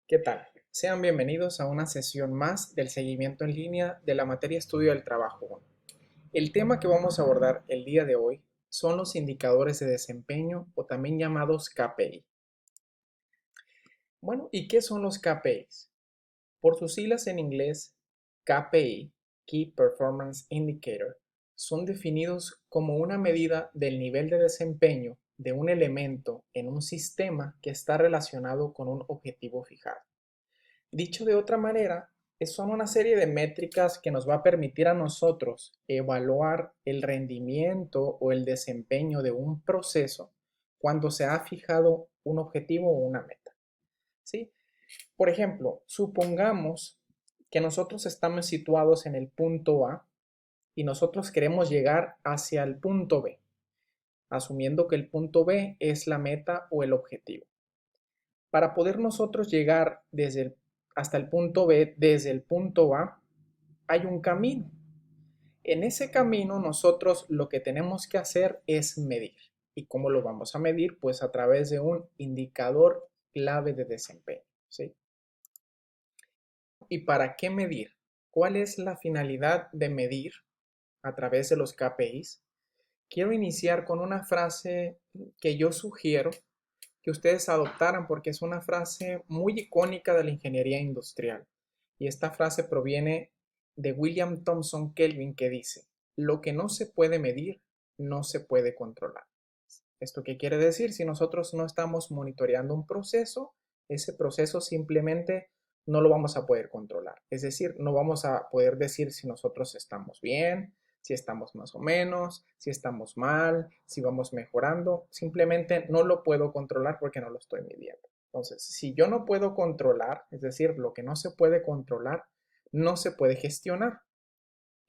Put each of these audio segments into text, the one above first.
¿Qué tal? Sean bienvenidos a una sesión más del seguimiento en línea de la materia Estudio del Trabajo 1. El tema que vamos a abordar el día de hoy son los indicadores de desempeño o también llamados KPI. Bueno, ¿y qué son los KPIs? Por sus siglas en inglés, KPI, Key Performance Indicator, son definidos como una medida del nivel de desempeño de un elemento en un sistema que está relacionado con un objetivo fijado. Dicho de otra manera, son una serie de métricas que nos va a permitir a nosotros evaluar el rendimiento o el desempeño de un proceso cuando se ha fijado un objetivo o una meta. ¿Sí? Por ejemplo, supongamos que nosotros estamos situados en el punto A y nosotros queremos llegar hacia el punto B, asumiendo que el punto B es la meta o el objetivo. Para poder nosotros llegar hasta el punto B desde el punto A, hay un camino. En ese camino nosotros lo que tenemos que hacer es medir. ¿Y cómo lo vamos a medir? Pues a través de un indicador clave de desempeño, ¿sí? ¿Y para qué medir? ¿Cuál es la finalidad de medir a través de los KPIs? Quiero iniciar con una frase que yo sugiero que ustedes adoptaran porque es una frase muy icónica de la ingeniería industrial. Y esta frase proviene de William Thomson Kelvin que dice, lo que no se puede medir, no se puede controlar. ¿Esto qué quiere decir? Si nosotros no estamos monitoreando un proceso, ese proceso simplemente no lo vamos a poder controlar. Es decir, no vamos a poder decir si nosotros estamos bien, si estamos más o menos, si estamos mal, si vamos mejorando. Simplemente no lo puedo controlar porque no lo estoy midiendo. Entonces, si yo no puedo controlar, es decir, lo que no se puede controlar, no se puede gestionar.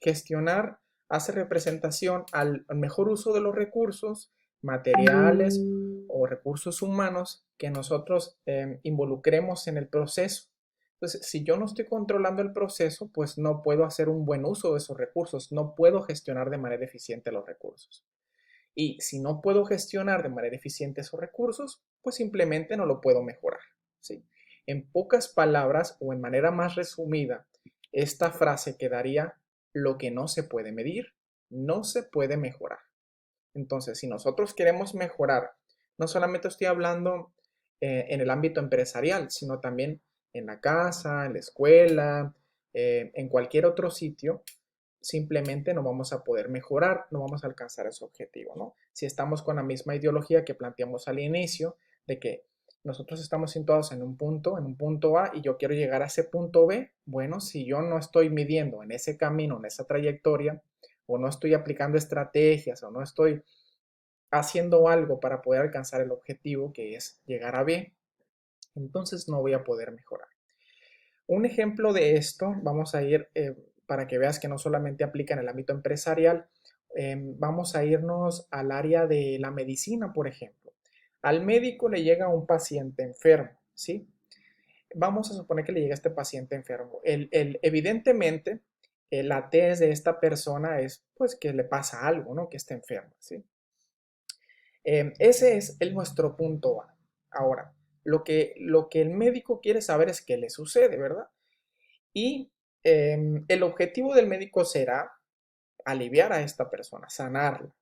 Gestionar hace representación al mejor uso de los recursos materiales o recursos humanos que nosotros involucremos en el proceso. Entonces, si yo no estoy controlando el proceso, pues no puedo hacer un buen uso de esos recursos, no puedo gestionar de manera eficiente los recursos. Y si no puedo gestionar de manera eficiente esos recursos, pues simplemente no lo puedo mejorar, ¿sí? En pocas palabras o en manera más resumida, esta frase quedaría: lo que no se puede medir, no se puede mejorar. Entonces, si nosotros queremos mejorar, no solamente estoy hablando en el ámbito empresarial, sino también en la casa, en la escuela, en cualquier otro sitio, simplemente no vamos a poder mejorar, no vamos a alcanzar ese objetivo, ¿no? Si estamos con la misma ideología que planteamos al inicio, de que nosotros estamos situados en un punto A y yo quiero llegar a ese punto B, bueno, si yo no estoy midiendo en ese camino, en esa trayectoria, o no estoy aplicando estrategias, o no estoy haciendo algo para poder alcanzar el objetivo que es llegar a B, entonces no voy a poder mejorar. Un ejemplo de esto, vamos a ir, para que veas que no solamente aplica en el ámbito empresarial, vamos a irnos al área de la medicina, por ejemplo. Al médico le llega un paciente enfermo, ¿sí? Vamos a suponer que le llega este paciente enfermo. Evidentemente, la tez de esta persona es pues que le pasa algo, ¿no? Que está enfermo, ¿sí? Ese es nuestro punto A. Ahora, lo que el médico quiere saber es qué le sucede, ¿verdad? Y el objetivo del médico será aliviar a esta persona, sanarla,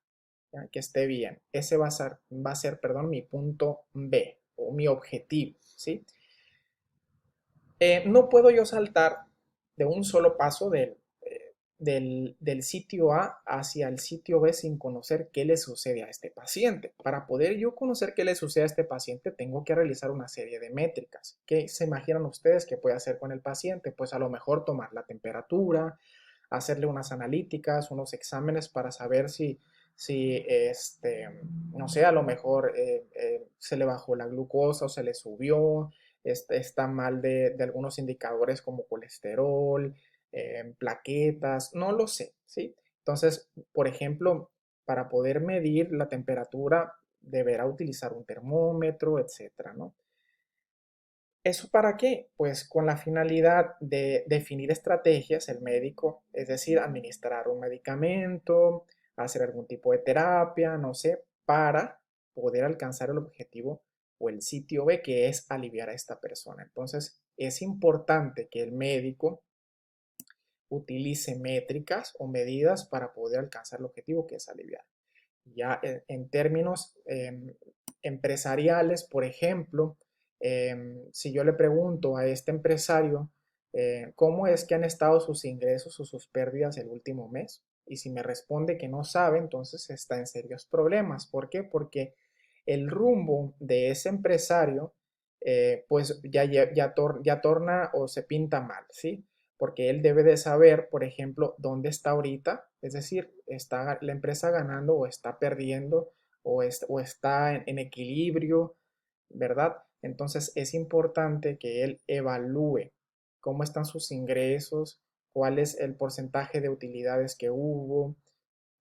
¿ya? Que esté bien. Ese va a ser, perdón, mi punto B o mi objetivo, ¿sí? No puedo yo saltar de un solo paso del sitio A hacia el sitio B sin conocer qué le sucede a este paciente. Para poder yo conocer qué le sucede a este paciente, tengo que realizar una serie de métricas. ¿Qué se imaginan ustedes que puede hacer con el paciente? Pues a lo mejor tomar la temperatura, hacerle unas analíticas, unos exámenes para saber si no sé, a lo mejor se le bajó la glucosa o se le subió, está mal de algunos indicadores como colesterol, plaquetas, no lo sé, ¿sí? Entonces, por ejemplo, para poder medir la temperatura, deberá utilizar un termómetro, etcétera, ¿no? ¿Eso para qué? Pues con la finalidad de definir estrategias, el médico, es decir, administrar un medicamento, hacer algún tipo de terapia, no sé, para poder alcanzar el objetivo o el sitio B, que es aliviar a esta persona. Entonces, es importante que el médico utilice métricas o medidas para poder alcanzar el objetivo, que es aliviar. Ya en términos empresariales, por ejemplo, si yo le pregunto a este empresario cómo es que han estado sus ingresos o sus pérdidas el último mes, y si me responde que no sabe, entonces está en serios problemas. ¿Por qué? Porque el rumbo de ese empresario pues ya torna o se pinta mal, ¿sí? Porque él debe de saber, por ejemplo, dónde está ahorita, es decir, está la empresa ganando o está perdiendo o está en equilibrio, ¿verdad? Entonces es importante que él evalúe cómo están sus ingresos, cuál es el porcentaje de utilidades que hubo.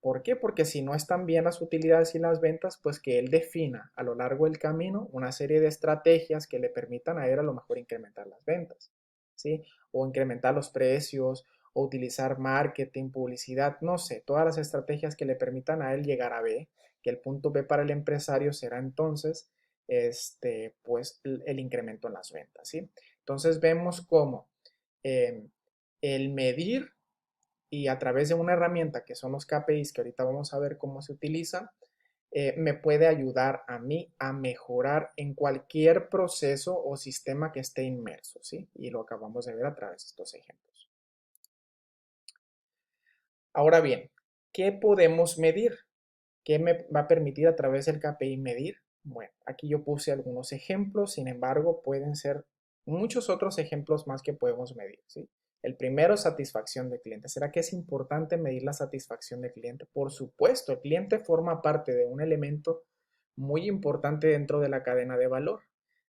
¿Por qué? Porque si no están bien las utilidades y las ventas, pues que él defina a lo largo del camino una serie de estrategias que le permitan a él a lo mejor incrementar las ventas, ¿sí? O incrementar los precios, o utilizar marketing, publicidad, no sé, todas las estrategias que le permitan a él llegar a B, que el punto B para el empresario será entonces, pues el incremento en las ventas, ¿sí? Entonces vemos cómo eh, el medir y a través de una herramienta que son los KPIs, que ahorita vamos a ver cómo se utiliza, me puede ayudar a mí a mejorar en cualquier proceso o sistema que esté inmerso, ¿sí? Y lo acabamos de ver a través de estos ejemplos. Ahora bien, ¿qué podemos medir? ¿Qué me va a permitir a través del KPI medir? Bueno, aquí yo puse algunos ejemplos, sin embargo, pueden ser muchos otros ejemplos más que podemos medir, ¿sí? El primero, satisfacción del cliente. ¿Será que es importante medir la satisfacción del cliente? Por supuesto, el cliente forma parte de un elemento muy importante dentro de la cadena de valor.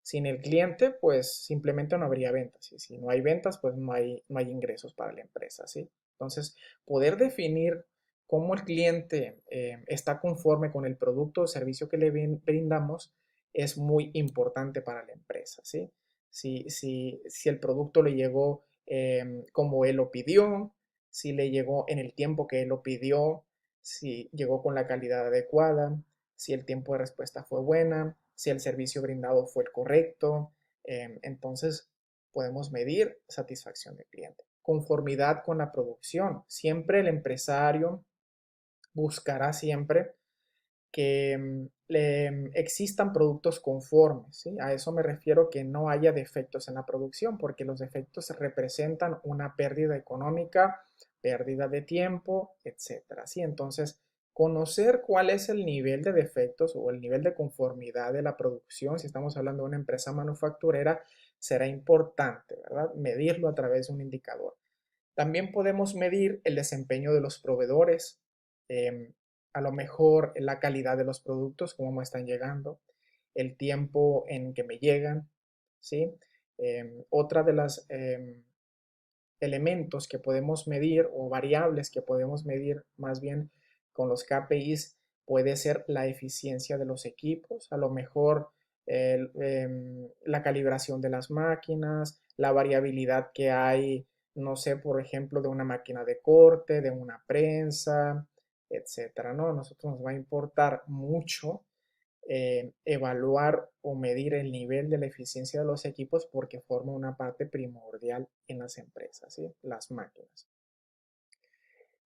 Sin el cliente, pues simplemente no habría ventas. Y si no hay ventas, pues no hay ingresos para la empresa, ¿sí? Entonces, poder definir cómo el cliente está conforme con el producto o servicio que le brindamos es muy importante para la empresa, ¿sí? Si el producto le llegó como él lo pidió, si le llegó en el tiempo que él lo pidió, si llegó con la calidad adecuada, si el tiempo de respuesta fue buena, si el servicio brindado fue el correcto, entonces podemos medir satisfacción del cliente. Conformidad con la producción. Siempre el empresario buscará siempre que existan productos conformes, ¿sí? A eso me refiero, que no haya defectos en la producción, porque los defectos representan una pérdida económica, pérdida de tiempo, etcétera, ¿sí? Entonces, conocer cuál es el nivel de defectos o el nivel de conformidad de la producción, si estamos hablando de una empresa manufacturera, será importante, ¿verdad? Medirlo a través de un indicador. También podemos medir el desempeño de los proveedores, eh, a lo mejor la calidad de los productos, cómo me están llegando, el tiempo en que me llegan, ¿sí? Otra de las elementos que podemos medir o variables que podemos medir más bien con los KPIs puede ser la eficiencia de los equipos, a lo mejor la calibración de las máquinas, la variabilidad que hay, no sé, por ejemplo, de una máquina de corte, de una prensa, etcétera, ¿no? A nosotros nos va a importar mucho evaluar o medir el nivel de la eficiencia de los equipos, porque forma una parte primordial en las empresas, ¿sí? Las máquinas.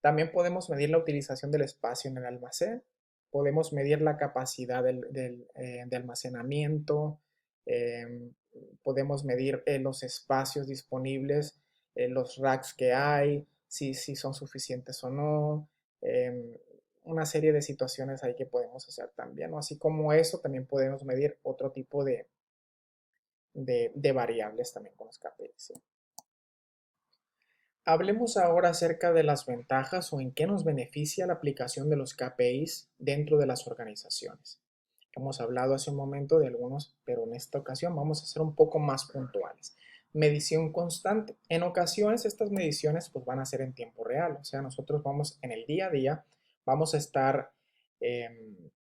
También podemos medir la utilización del espacio en el almacén, podemos medir la capacidad de almacenamiento, eh, podemos medir los espacios disponibles, los racks que hay, si son suficientes o no, una serie de situaciones ahí que podemos hacer también, ¿no? Así como eso, también podemos medir otro tipo de variables también con los KPIs, ¿sí? Hablemos ahora acerca de las ventajas o en qué nos beneficia la aplicación de los KPIs dentro de las organizaciones. Hemos hablado hace un momento de algunos, pero en esta ocasión vamos a ser un poco más puntuales. Medición constante. En ocasiones estas mediciones pues van a ser en tiempo real, o sea, nosotros vamos en el día a día, vamos a estar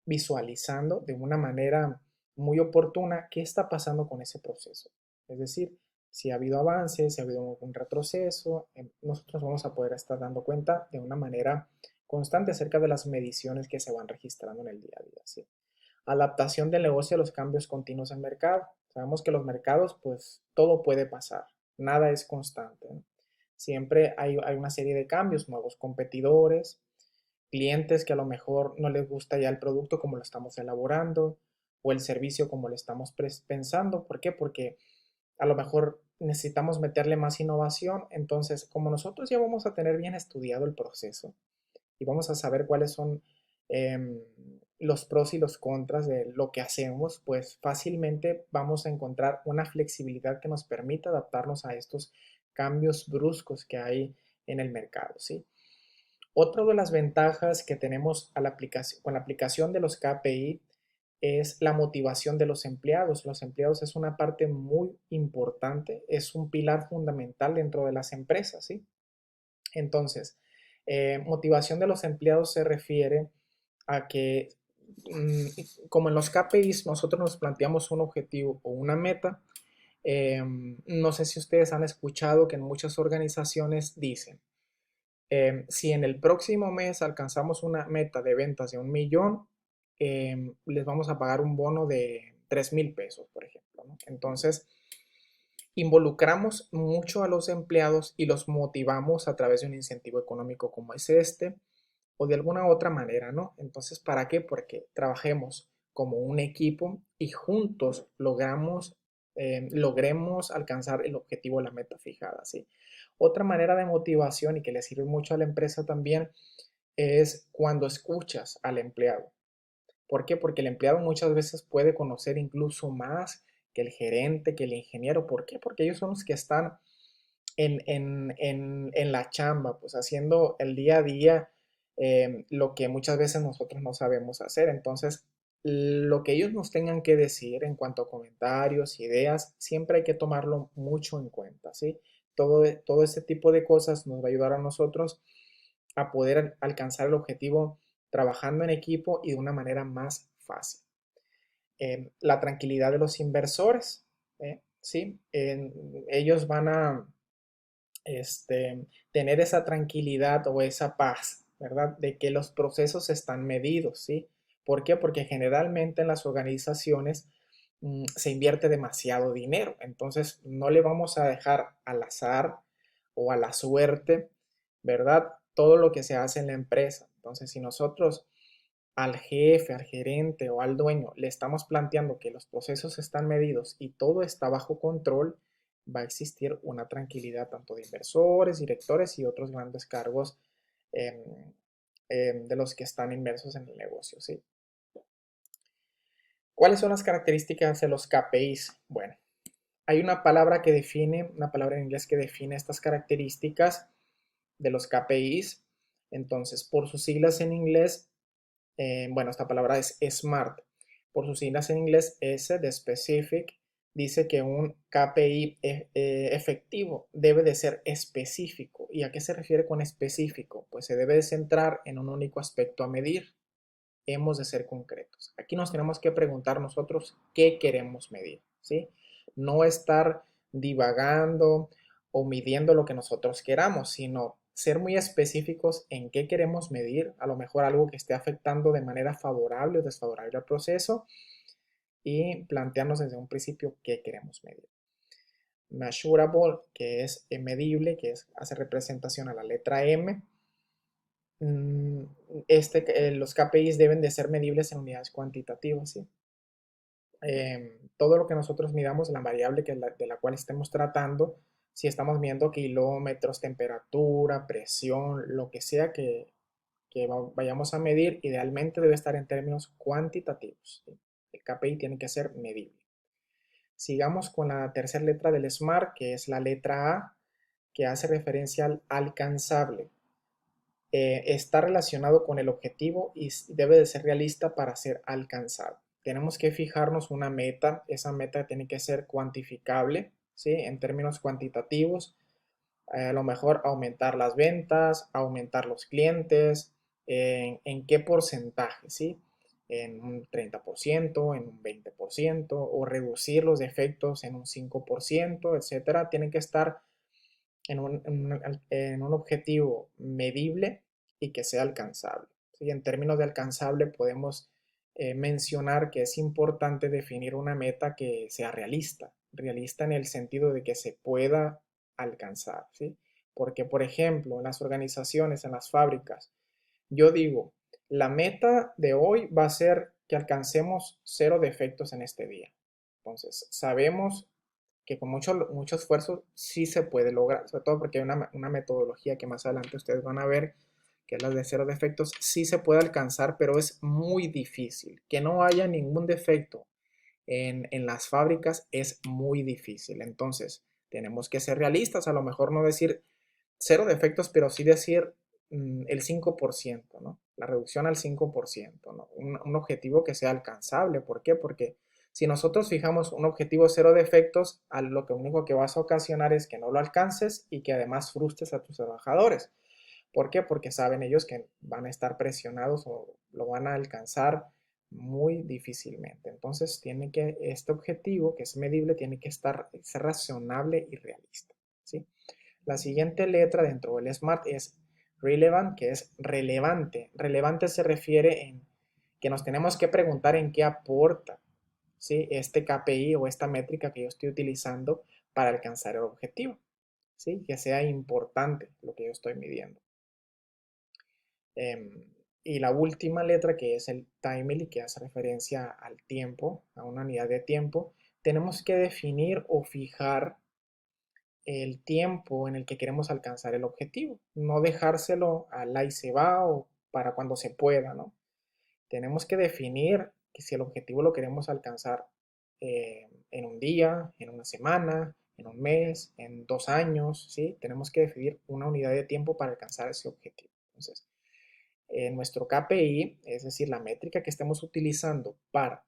visualizando de una manera muy oportuna qué está pasando con ese proceso. Es decir, si ha habido avances, si ha habido un retroceso, nosotros vamos a poder estar dando cuenta de una manera constante acerca de las mediciones que se van registrando en el día a día, ¿sí? Adaptación del negocio a los cambios continuos en mercado. Sabemos que los mercados, pues todo puede pasar, nada es constante, ¿no? Siempre hay una serie de cambios, nuevos competidores, clientes que a lo mejor no les gusta ya el producto como lo estamos elaborando o el servicio como lo estamos pensando. ¿Por qué? Porque a lo mejor necesitamos meterle más innovación. Entonces, como nosotros ya vamos a tener bien estudiado el proceso y vamos a saber cuáles son los pros y los contras de lo que hacemos, pues fácilmente vamos a encontrar una flexibilidad que nos permita adaptarnos a estos cambios bruscos que hay en el mercado, ¿sí? Otra de las ventajas que tenemos con la aplicación de los KPI es la motivación de los empleados. Los empleados es una parte muy importante, es un pilar fundamental dentro de las empresas, ¿sí? Entonces, motivación de los empleados se refiere a que, como en los KPIs, nosotros nos planteamos un objetivo o una meta. No sé si ustedes han escuchado que en muchas organizaciones dicen, si en el próximo mes alcanzamos una meta de ventas de 1 millón, les vamos a pagar un bono de 3,000 pesos, por ejemplo, ¿no? Entonces, involucramos mucho a los empleados y los motivamos a través de un incentivo económico como es este o de alguna otra manera, ¿no? Entonces, ¿para qué? Porque trabajemos como un equipo y juntos logremos alcanzar el objetivo, la meta fijada, ¿sí? Otra manera de motivación y que le sirve mucho a la empresa también es cuando escuchas al empleado. ¿Por qué? Porque el empleado muchas veces puede conocer incluso más que el gerente, que el ingeniero. ¿Por qué? Porque ellos son los que están en la chamba, pues haciendo el día a día lo que muchas veces nosotros no sabemos hacer. Entonces, lo que ellos nos tengan que decir en cuanto a comentarios, ideas, siempre hay que tomarlo mucho en cuenta, ¿sí? Todo este tipo de cosas nos va a ayudar a nosotros a poder alcanzar el objetivo trabajando en equipo y de una manera más fácil. La tranquilidad de los inversores, ¿sí? Ellos van a tener esa tranquilidad o esa paz, ¿verdad? De que los procesos están medidos, ¿sí? ¿Por qué? Porque generalmente en las organizaciones se invierte demasiado dinero, entonces no le vamos a dejar al azar o a la suerte, ¿verdad? Todo lo que se hace en la empresa. Entonces, si nosotros al jefe, al gerente o al dueño le estamos planteando que los procesos están medidos y todo está bajo control, va a existir una tranquilidad tanto de inversores, directores y otros grandes cargos eh, de los que están inmersos en el negocio, ¿sí? ¿Cuáles son las características de los KPIs? Bueno, hay una palabra en inglés que define estas características de los KPIs. Entonces, por sus siglas en inglés, bueno, esta palabra es SMART. Por sus siglas en inglés, S de Specific, dice que un KPI efectivo debe de ser específico. ¿Y a qué se refiere con específico? Pues se debe de centrar en un único aspecto a medir. Hemos de ser concretos. Aquí nos tenemos que preguntar nosotros qué queremos medir, ¿sí? No estar divagando o midiendo lo que nosotros queramos, sino ser muy específicos en qué queremos medir, a lo mejor algo que esté afectando de manera favorable o desfavorable al proceso y plantearnos desde un principio qué queremos medir. Measurable, que es medible, hace representación a la letra M. Los KPIs deben de ser medibles en unidades cuantitativas, ¿sí? Todo lo que nosotros midamos, la variable de la cual estemos tratando, si estamos midiendo kilómetros, temperatura, presión, lo que sea que vayamos a medir, idealmente debe estar en términos cuantitativos, ¿sí? El KPI tiene que ser medible. Sigamos con la tercera letra del SMART, que es la letra A, que hace referencia al alcanzable. Está relacionado con el objetivo y debe de ser realista para ser alcanzado. Tenemos que fijarnos una meta, esa meta tiene que ser cuantificable, ¿sí? En términos cuantitativos, a lo mejor aumentar las ventas, aumentar los clientes, en qué porcentaje, ¿sí? En un 30%, en un 20%, o reducir los defectos en un 5%, etcétera. Tienen que estar en un objetivo medible y que sea alcanzable, ¿sí? En términos de alcanzable podemos mencionar que es importante definir una meta que sea realista, realista en el sentido de que se pueda alcanzar, ¿sí? Porque, por ejemplo, en las organizaciones, en las fábricas, yo digo, la meta de hoy va a ser que alcancemos 0 defectos en este día. Entonces, sabemos que con mucho esfuerzo sí se puede lograr, sobre todo porque hay una metodología que más adelante ustedes van a ver, que es la de 0 defectos, sí se puede alcanzar, pero es muy difícil. Que no haya ningún defecto en las fábricas es muy difícil. Entonces, tenemos que ser realistas, a lo mejor no decir 0 defectos, pero sí decir el 5%, ¿no? La reducción al 5%, ¿no? Un objetivo que sea alcanzable. ¿Por qué? Porque si nosotros fijamos un objetivo 0 defectos, lo que único que vas a ocasionar es que no lo alcances y que además frustres a tus trabajadores. ¿Por qué? Porque saben ellos que van a estar presionados o lo van a alcanzar muy difícilmente. Entonces, este objetivo que es medible tiene que ser razonable y realista, ¿sí? La siguiente letra dentro del SMART es relevant, que es relevante. Relevante se refiere en que nos tenemos que preguntar en qué aporta, ¿sí?, este KPI o esta métrica que yo estoy utilizando para alcanzar el objetivo, ¿sí? Que sea importante lo que yo estoy midiendo. Y la última letra, que es el timely, que hace referencia al tiempo, a una unidad de tiempo, tenemos que definir o fijar el tiempo en el que queremos alcanzar el objetivo, no dejárselo al ahí se va o para cuando se pueda, ¿no? Tenemos que definir que si el objetivo lo queremos alcanzar en un día, en una semana, en un mes, en 2 años, ¿sí? Tenemos que definir una unidad de tiempo para alcanzar ese objetivo. Entonces, nuestro KPI, es decir, la métrica que estemos utilizando para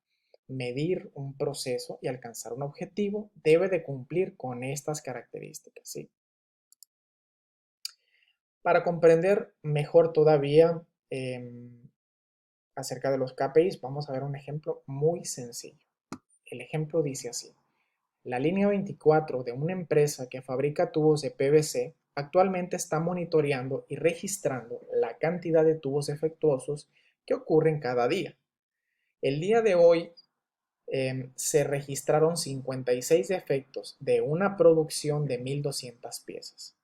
medir un proceso y alcanzar un objetivo, debe de cumplir con estas características, ¿sí? Para comprender mejor todavía acerca de los KPIs, vamos a ver un ejemplo muy sencillo. El ejemplo dice así: la línea 24 de una empresa que fabrica tubos de PVC actualmente está monitoreando y registrando la cantidad de tubos defectuosos que ocurren cada día. El día de hoy se registraron 56 defectos de una producción de 1.200 piezas.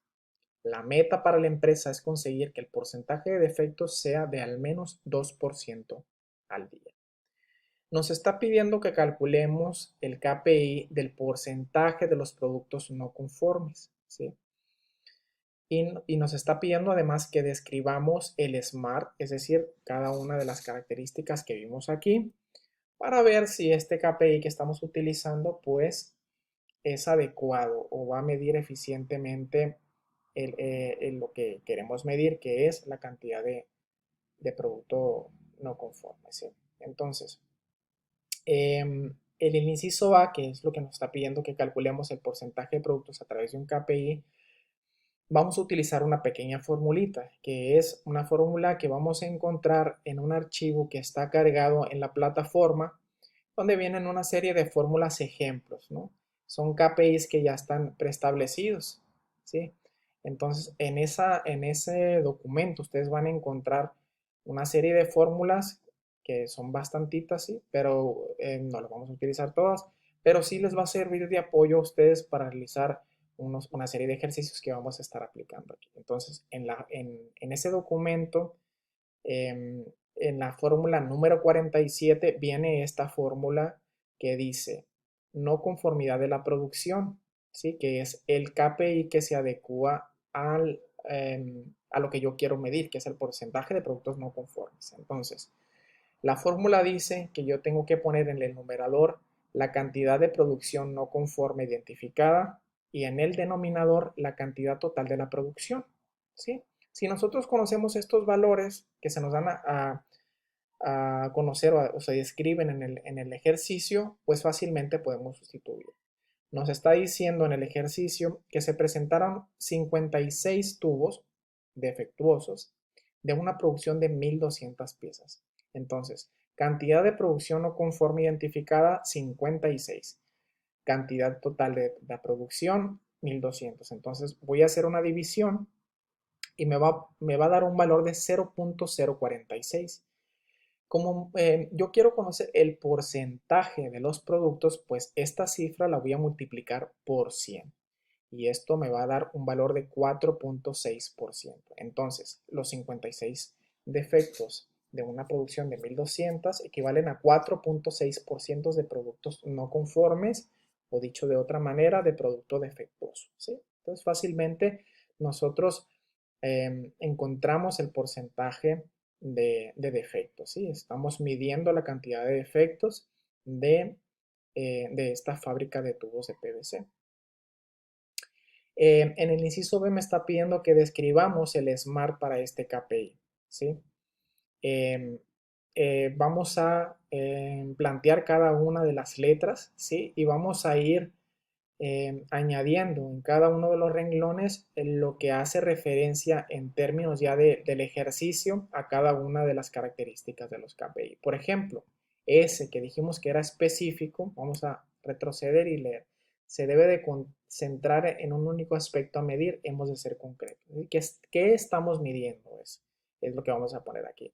La meta para la empresa es conseguir que el porcentaje de defectos sea de al menos 2% al día. Nos está pidiendo que calculemos el KPI del porcentaje de los productos no conformes, ¿sí? Y nos está pidiendo además que describamos el SMART, es decir, cada una de las características que vimos aquí, para ver si este KPI que estamos utilizando pues es adecuado o va a medir eficientemente lo que queremos medir, que es la cantidad de producto no conforme, ¿sí? Entonces, el inciso A, que es lo que nos está pidiendo que calculemos el porcentaje de productos a través de un KPI, vamos a utilizar una pequeña formulita, que es una fórmula que vamos a encontrar en un archivo que está cargado en la plataforma, donde vienen una serie de fórmulas ejemplos, ¿no? Son KPIs que ya están preestablecidos, ¿sí? Entonces, en ese documento ustedes van a encontrar una serie de fórmulas que son bastantitas, ¿sí? Pero no las vamos a utilizar todas, pero sí les va a servir de apoyo a ustedes para realizar una serie de ejercicios que vamos a estar aplicando aquí. Entonces, en ese documento, en la fórmula número 47 viene esta fórmula que dice no conformidad de la producción, ¿sí? Que es el KPI que se adecua a lo que yo quiero medir, que es el porcentaje de productos no conformes. Entonces, la fórmula dice que yo tengo que poner en el numerador la cantidad de producción no conforme identificada y en el denominador la cantidad total de la producción, ¿sí? Si nosotros conocemos estos valores que se nos dan a conocer o se describen en el ejercicio, pues fácilmente podemos sustituir. Nos está diciendo en el ejercicio que se presentaron 56 tubos defectuosos de una producción de 1.200 piezas. Entonces, cantidad de producción no conforme identificada, 56. Cantidad total de la producción, 1.200. Entonces, voy a hacer una división y me va a dar un valor de 0.046. Como yo quiero conocer el porcentaje de los productos, pues esta cifra la voy a multiplicar por 100 y esto me va a dar un valor de 4.6%. Entonces, los 56 defectos de una producción de 1200 equivalen a 4.6% de productos no conformes o dicho de otra manera, de producto defectuoso, ¿sí? Entonces, fácilmente nosotros encontramos el porcentaje de defectos, ¿sí? Estamos midiendo la cantidad de defectos de esta fábrica de tubos de PVC. En el inciso B me está pidiendo que describamos el SMART para este KPI, ¿sí? Eh, Vamos a plantear cada una de las letras, ¿sí? Y vamos a ir añadiendo en cada uno de los renglones lo que hace referencia en términos ya del ejercicio a cada una de las características de los KPI. Por ejemplo, ese que dijimos que era específico, vamos a retroceder y leer. Se debe de concentrar en un único aspecto a medir, hemos de ser concretos. ¿Qué estamos midiendo? Es lo que vamos a poner aquí.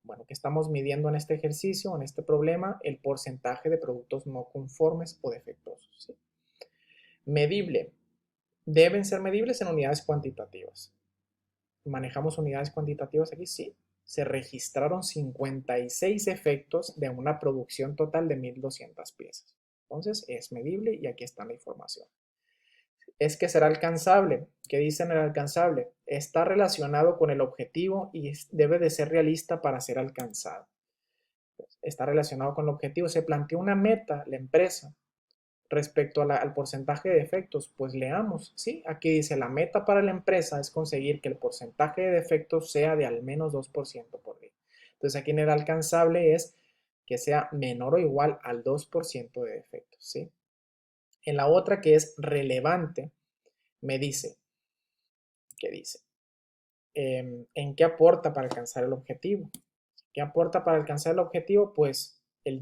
Bueno, que estamos midiendo en este ejercicio, en este problema, el porcentaje de productos no conformes o defectuosos, ¿sí? Medible. Deben ser medibles en unidades cuantitativas. ¿Manejamos unidades cuantitativas aquí? Sí. Se registraron 56 efectos de una producción total de 1200 piezas. Entonces es medible y aquí está la información. Es que será alcanzable. ¿Qué dicen el alcanzable? Está relacionado con el objetivo y debe de ser realista para ser alcanzado. Está relacionado con el objetivo. Se planteó una meta, la empresa, respecto al porcentaje de defectos, pues leamos, ¿sí? Aquí dice, la meta para la empresa es conseguir que el porcentaje de defectos sea de al menos 2% por día. Entonces aquí en el alcanzable es que sea menor o igual al 2% de defectos, ¿sí? En la otra que es relevante, me dice, ¿qué dice? ¿En qué aporta para alcanzar el objetivo? ¿Qué aporta para alcanzar el objetivo? Pues el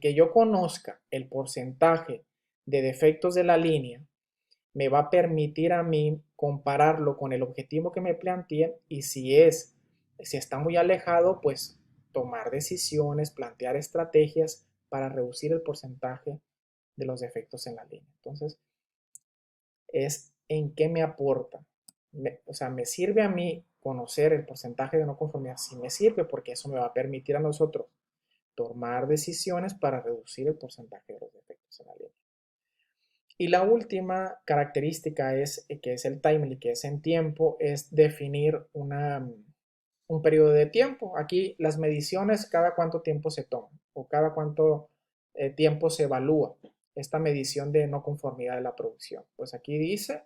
que yo conozca el porcentaje de defectos de la línea me va a permitir a mí compararlo con el objetivo que me planteé y si está muy alejado, pues tomar decisiones, plantear estrategias para reducir el porcentaje de los defectos en la línea. Entonces, es en qué me aporta. O sea, me sirve a mí conocer el porcentaje de no conformidad. Sí me sirve porque eso me va a permitir a nosotros tomar decisiones para reducir el porcentaje de los defectos en la línea. Y la última característica que es el timely, que es en tiempo, es definir un periodo de tiempo. Aquí las mediciones, cada cuánto tiempo se toman o cada cuánto tiempo se evalúa esta medición de no conformidad de la producción. Pues aquí dice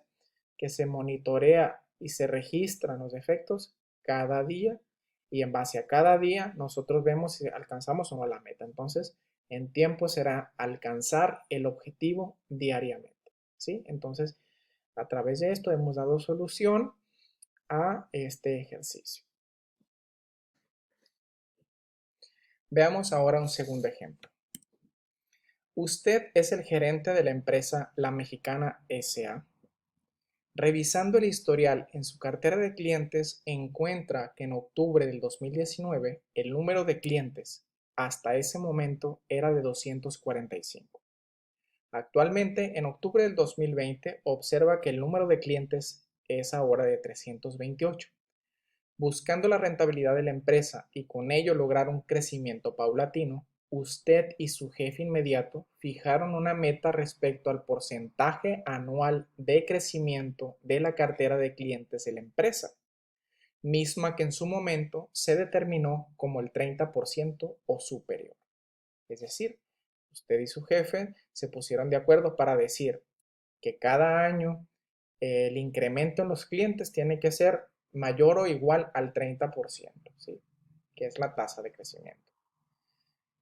que se monitorea y se registran los defectos cada día y en base a cada día nosotros vemos si alcanzamos o no la meta. Entonces, en tiempo será alcanzar el objetivo diariamente, ¿sí? Entonces, a través de esto hemos dado solución a este ejercicio. Veamos ahora un segundo ejemplo. Usted es el gerente de la empresa La Mexicana S.A. Revisando el historial en su cartera de clientes, encuentra que en octubre del 2019 el número de clientes hasta ese momento era de 245. Actualmente, en octubre del 2020, observa que el número de clientes es ahora de 328. Buscando la rentabilidad de la empresa y con ello lograr un crecimiento paulatino, usted y su jefe inmediato fijaron una meta respecto al porcentaje anual de crecimiento de la cartera de clientes de la empresa, misma que en su momento se determinó como el 30% o superior. Es decir, usted y su jefe se pusieron de acuerdo para decir que cada año el incremento en los clientes tiene que ser mayor o igual al 30%, ¿sí? Que es la tasa de crecimiento.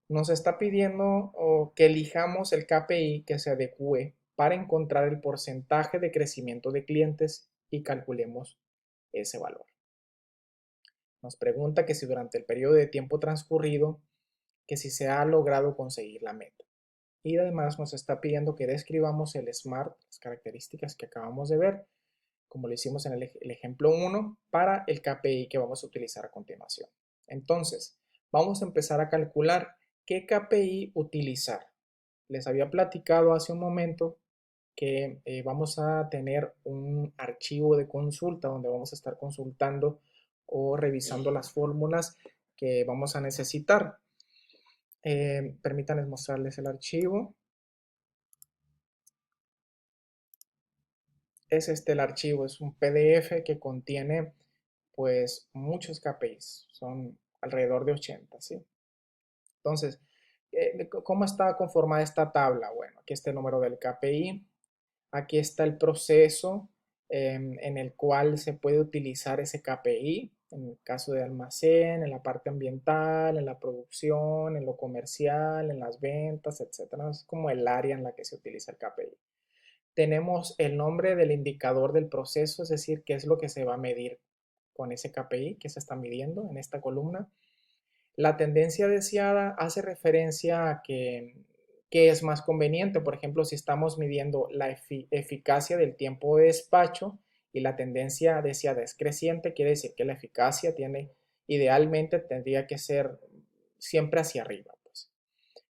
Nos está pidiendo que elijamos el KPI que se adecue para encontrar el porcentaje de crecimiento de clientes y calculemos ese valor. Nos pregunta que si durante el periodo de tiempo transcurrido, que si se ha logrado conseguir la meta. Y además nos está pidiendo que describamos el SMART, las características que acabamos de ver, como lo hicimos en el ejemplo 1, para el KPI que vamos a utilizar a continuación. Entonces, vamos a empezar a calcular qué KPI utilizar. Les había platicado hace un momento que vamos a tener un archivo de consulta donde vamos a estar consultando o revisando las fórmulas que vamos a necesitar. Permítanme mostrarles el archivo. Es este el archivo, es un PDF que contiene pues muchos KPIs, son alrededor de 80, ¿sí? Entonces, ¿cómo está conformada esta tabla? Bueno, aquí está el número del KPI, aquí está el proceso en el cual se puede utilizar ese KPI, en el caso de almacén, en la parte ambiental, en la producción, en lo comercial, en las ventas, etcétera. Es como el área en la que se utiliza el KPI. Tenemos el nombre del indicador del proceso, es decir, qué es lo que se va a medir con ese KPI que se está midiendo en esta columna. La tendencia deseada hace referencia a que es más conveniente. Por ejemplo, si estamos midiendo la eficacia del tiempo de despacho y la tendencia deseada es creciente, quiere decir que la eficacia idealmente tendría que ser siempre hacia arriba. Pues.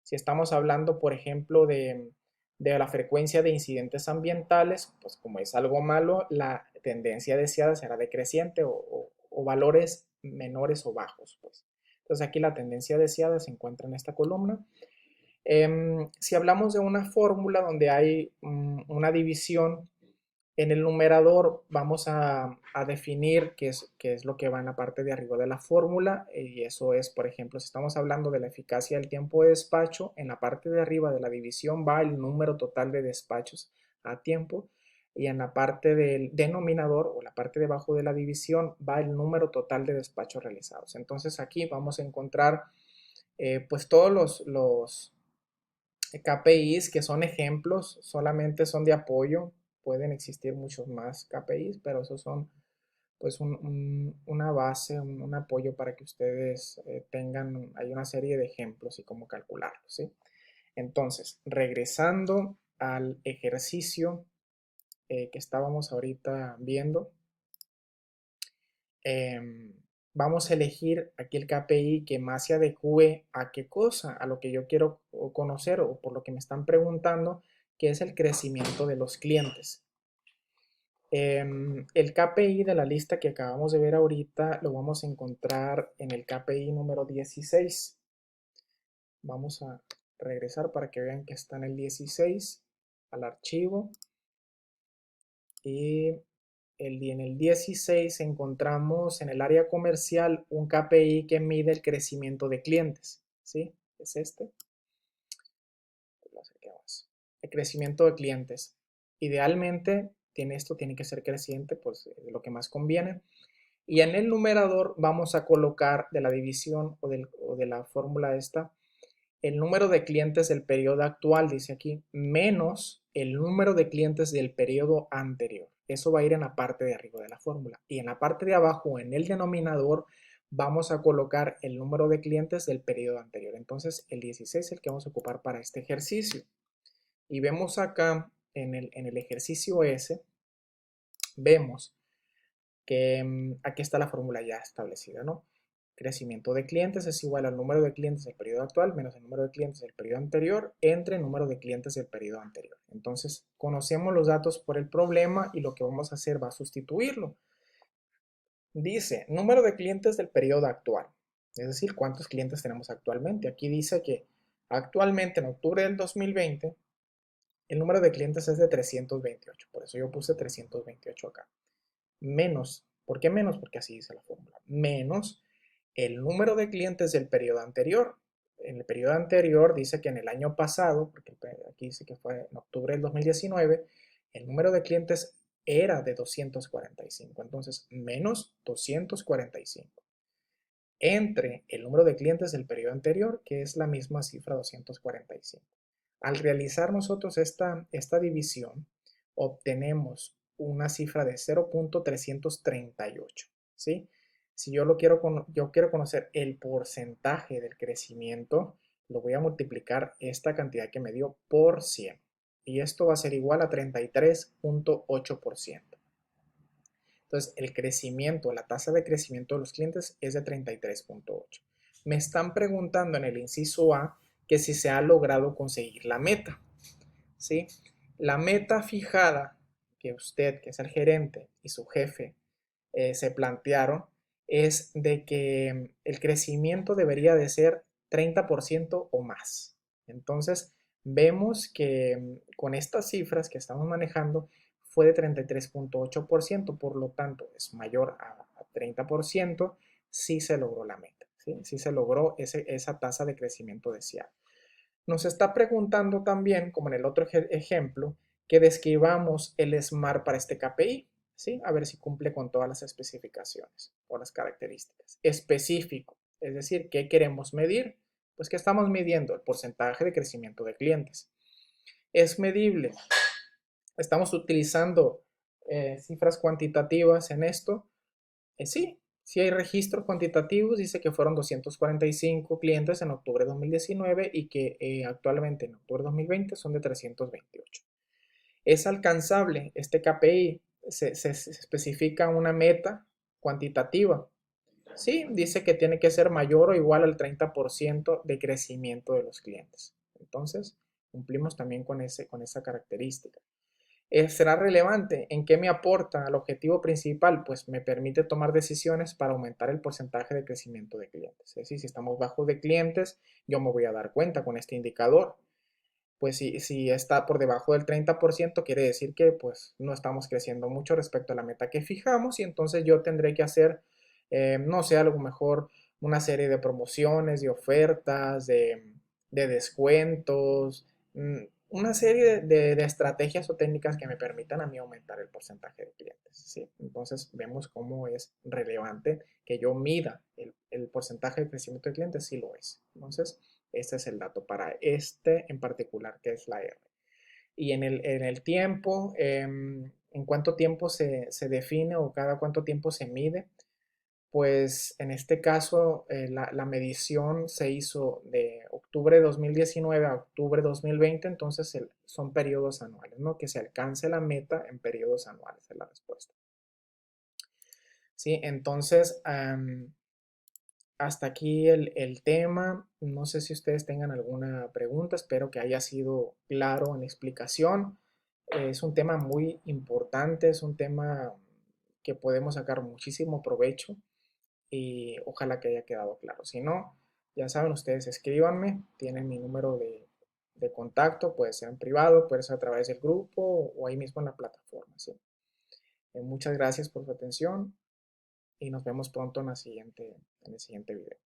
Si estamos hablando, por ejemplo, de la frecuencia de incidentes ambientales, pues como es algo malo, la tendencia deseada será decreciente o valores menores o bajos. Pues. Entonces aquí la tendencia deseada se encuentra en esta columna. Si hablamos de una fórmula donde hay una división, en el numerador vamos a definir qué es lo que va en la parte de arriba de la fórmula y eso es, por ejemplo, si estamos hablando de la eficacia del tiempo de despacho, en la parte de arriba de la división va el número total de despachos a tiempo y en la parte del denominador o la parte de abajo de la división va el número total de despachos realizados. Entonces aquí vamos a encontrar pues todos los KPIs que son ejemplos, solamente son de apoyo, pueden existir muchos más KPIs, pero esos son pues una base, un apoyo para que ustedes tengan, hay una serie de ejemplos y cómo calcularlos, ¿sí? Entonces, regresando al ejercicio que estábamos ahorita viendo, vamos a elegir aquí el KPI que más se adecue a qué cosa, a lo que yo quiero conocer o por lo que me están preguntando, que es el crecimiento de los clientes. El KPI de la lista que acabamos de ver ahorita lo vamos a encontrar en el KPI número 16. Vamos a regresar para que vean que está en el 16 al archivo y en el 16 encontramos en el área comercial un KPI que mide el crecimiento de clientes, ¿sí? Es este. El crecimiento de clientes. Idealmente, esto tiene que ser creciente, pues lo que más conviene. Y en el numerador vamos a colocar de la división o de la fórmula esta, el número de clientes del periodo actual, dice aquí, menos el número de clientes del periodo anterior. Eso va a ir en la parte de arriba de la fórmula. Y en la parte de abajo, en el denominador, vamos a colocar el número de clientes del periodo anterior. Entonces, el 16 es el que vamos a ocupar para este ejercicio. Y vemos acá, en el ejercicio S, vemos que aquí está la fórmula ya establecida, ¿no? Crecimiento de clientes es igual al número de clientes del periodo actual menos el número de clientes del periodo anterior entre el número de clientes del periodo anterior. Entonces, conocemos los datos por el problema y lo que vamos a hacer va a sustituirlo. Dice, número de clientes del periodo actual, es decir, cuántos clientes tenemos actualmente. Aquí dice que actualmente en octubre del 2020 el número de clientes es de 328, por eso yo puse 328 acá. Menos, ¿por qué menos? Porque así dice la fórmula. Menos el número de clientes del periodo anterior. En el periodo anterior dice que en el año pasado, porque aquí dice que fue en octubre del 2019, el número de clientes era de 245. Entonces, menos 245. Entre el número de clientes del periodo anterior, que es la misma cifra 245. Al realizar nosotros esta división, obtenemos una cifra de 0.338, ¿sí? Si yo quiero conocer el porcentaje del crecimiento, lo voy a multiplicar esta cantidad que me dio por 100. Y esto va a ser igual a 33.8%. Entonces, el crecimiento, la tasa de crecimiento de los clientes es de 33.8. Me están preguntando en el inciso A que si se ha logrado conseguir la meta, ¿sí? La meta fijada que usted, que es el gerente, y su jefe se plantearon es de que el crecimiento debería de ser 30% o más. Entonces, vemos que con estas cifras que estamos manejando fue de 33.8%, por lo tanto es mayor a 30%, sí se logró la meta, sí, sí se logró esa tasa de crecimiento deseada. Nos está preguntando también, como en el otro ejemplo, que describamos el SMART para este KPI, ¿sí? A ver si cumple con todas las especificaciones o las características. Específico, es decir, ¿qué queremos medir? Pues que estamos midiendo el porcentaje de crecimiento de clientes. Es medible. Estamos utilizando cifras cuantitativas en esto. Sí, sí hay registros cuantitativos, dice que fueron 245 clientes en octubre de 2019 y que actualmente en octubre de 2020 son de 328. Es alcanzable este KPI, se especifica una meta cuantitativa. Sí, dice que tiene que ser mayor o igual al 30% de crecimiento de los clientes. Entonces, cumplimos también con esa característica. ¿Será relevante? ¿En qué me aporta al objetivo principal? Pues me permite tomar decisiones para aumentar el porcentaje de crecimiento de clientes. Es decir, si estamos bajos de clientes, yo me voy a dar cuenta con este indicador. Pues si está por debajo del 30%, quiere decir que pues no estamos creciendo mucho respecto a la meta que fijamos y entonces yo tendré que hacer, no sé, a lo mejor una serie de promociones, de ofertas, de descuentos, una serie de estrategias o técnicas que me permitan a mí aumentar el porcentaje de clientes, ¿sí? Entonces vemos cómo es relevante que yo mida el porcentaje de crecimiento de clientes, sí lo es. Entonces, este es el dato para este en particular, que es la R. Y en el tiempo, en cuánto tiempo se define o cada cuánto tiempo se mide, pues en este caso la medición se hizo de octubre de 2019 a octubre de 2020, entonces son periodos anuales, ¿no? Que se alcance la meta en periodos anuales, es la respuesta. ¿Sí? Entonces, hasta aquí el tema. No sé si ustedes tengan alguna pregunta. Espero que haya sido claro en la explicación. Es un tema muy importante, es un tema que podemos sacar muchísimo provecho y ojalá que haya quedado claro. Si no, ya saben, ustedes escríbanme, tienen mi número de contacto, puede ser en privado, puede ser a través del grupo o ahí mismo en la plataforma. ¿Sí? Muchas gracias por su atención y nos vemos pronto en el siguiente video.